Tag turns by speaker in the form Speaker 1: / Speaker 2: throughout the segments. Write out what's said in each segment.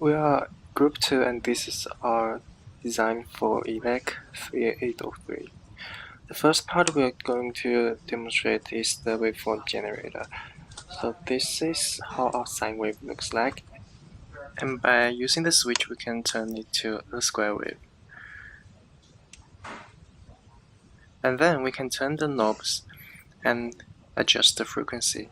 Speaker 1: We are Group 2 and this is our design for ELEC 3803. The first part we're going to demonstrate is the waveform generator. So this is how our sine wave looks like, and by using the switch we can turn it to a square wave. And then we can turn the knobs and adjust the frequency.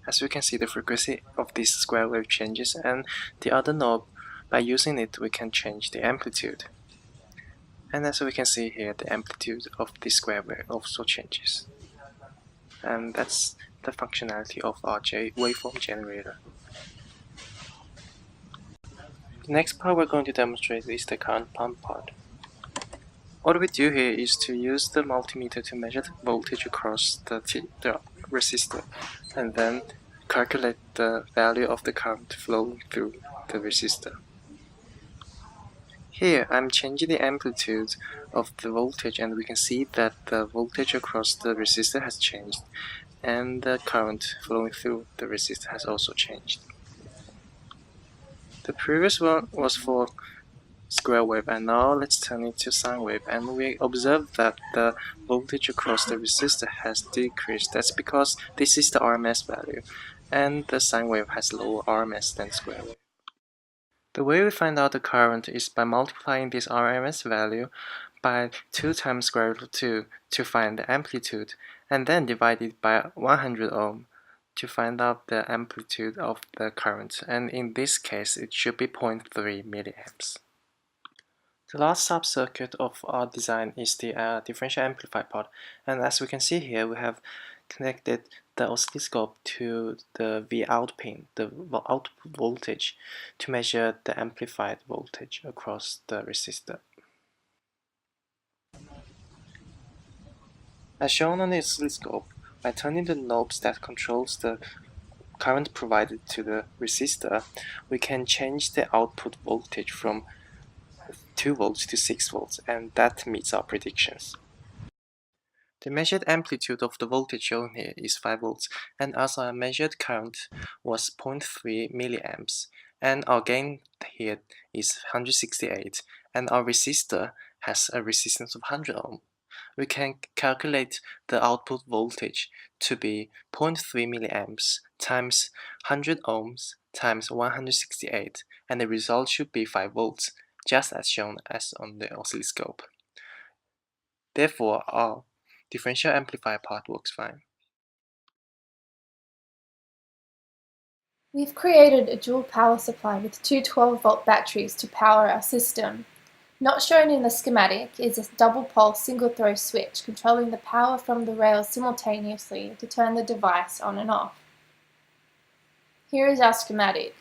Speaker 1: As you can see, the frequency of this square wave changes, and the other knob, by using it we can change the amplitude. And as we can see here, the amplitude of this square wave also changes. And that's the functionality of our waveform generator. The next part we're going to demonstrate is the current pump part. What we do here is to use the multimeter to measure the voltage across the resistor, and then calculate the value of the current flowing through the resistor. Here I'm changing the amplitude of the voltage, and we can see that the voltage across the resistor has changed, and the current flowing through the resistor has also changed. The previous one was for square wave, and now let's turn it to sine wave, and we observe that the voltage across the resistor has decreased. That's because this is the RMS value, and the sine wave has lower RMS than square wave. The way we find out the current is by multiplying this RMS value by 2 times square root of 2 to find the amplitude, and then divide it by 100 ohm to find out the amplitude of the current, and in this case it should be 0.3 milliamps. The last sub-circuit of our design is the differential amplifier part, and as we can see here, we have connected the oscilloscope to the Vout pin, the output voltage, to measure the amplified voltage across the resistor. As shown on the oscilloscope, by turning the knobs that controls the current provided to the resistor, we can change the output voltage from 2 volts to 6 volts, and that meets our predictions. The measured amplitude of the voltage shown here is 5 volts, and as our measured current was 0.3 milliamps, and our gain here is 168, and our resistor has a resistance of 100 ohm. We can calculate the output voltage to be 0.3 milliamps times 100 ohms times 168, and the result should be 5 volts, just as shown as on the oscilloscope. Therefore, our differential amplifier part works fine.
Speaker 2: We've created a dual power supply with two 12-volt batteries to power our system. Not shown in the schematic is a double-pole single-throw switch controlling the power from the rails simultaneously to turn the device on and off. Here is our schematic.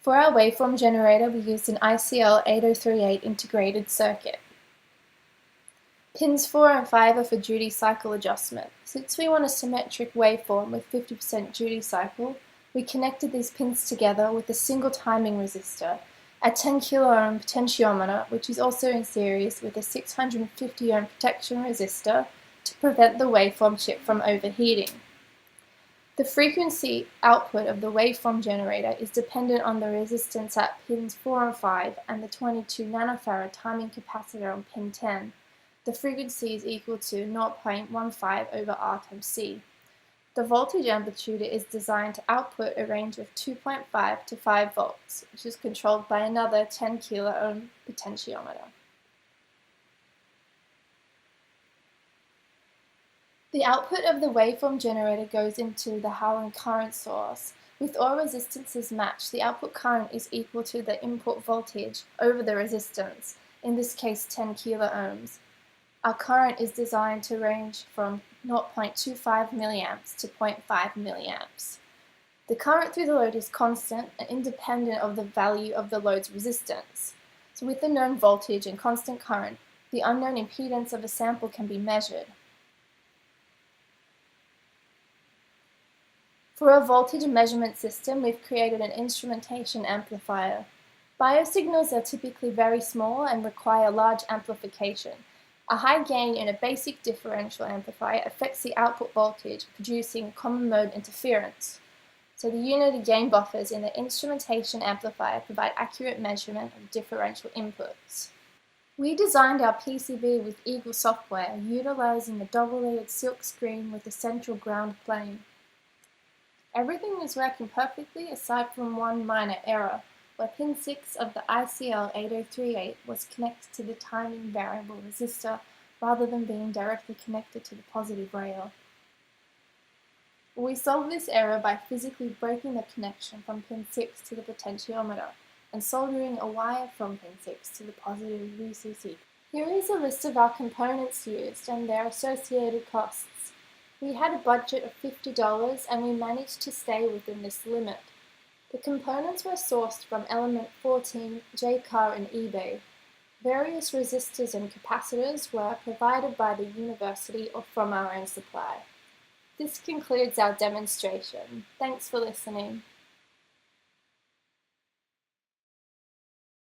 Speaker 2: For our waveform generator, we used an ICL 8038 integrated circuit. Pins 4 and 5 are for duty cycle adjustment. Since we want a symmetric waveform with 50% duty cycle, we connected these pins together with a single timing resistor, a 10 kilo-ohm potentiometer, which is also in series with a 650 ohm protection resistor to prevent the waveform chip from overheating. The frequency output of the waveform generator is dependent on the resistance at pins 4 and 5 and the 22 nanofarad timing capacitor on pin 10. The frequency is equal to 0.15 over R times C. The voltage amplitude is designed to output a range of 2.5 to 5 volts, which is controlled by another 10 kilo-ohm potentiometer. The output of the waveform generator goes into the Howland current source. With all resistances matched, the output current is equal to the input voltage over the resistance, in this case 10 kilo-ohms. Our current is designed to range from 0.25 milliamps to 0.5 milliamps. The current through the load is constant and independent of the value of the load's resistance. So with the known voltage and constant current, the unknown impedance of a sample can be measured. For a voltage measurement system, we've created an instrumentation amplifier. Biosignals are typically very small and require large amplification. A high gain in a basic differential amplifier affects the output voltage, producing common mode interference. So the unity gain buffers in the instrumentation amplifier provide accurate measurement of differential inputs. We designed our PCB with Eagle software, utilizing a double-layered silk screen with a central ground plane. Everything was working perfectly aside from one minor error, where pin 6 of the ICL 8038 was connected to the timing variable resistor rather than being directly connected to the positive rail. We solved this error by physically breaking the connection from pin 6 to the potentiometer and soldering a wire from pin 6 to the positive VCC. Here is a list of our components used and their associated costs. We had a budget of $50 and we managed to stay within this limit. The components were sourced from Element 14, JCAR and eBay. Various resistors and capacitors were provided by the university or from our own supply. This concludes our demonstration. Thanks for listening.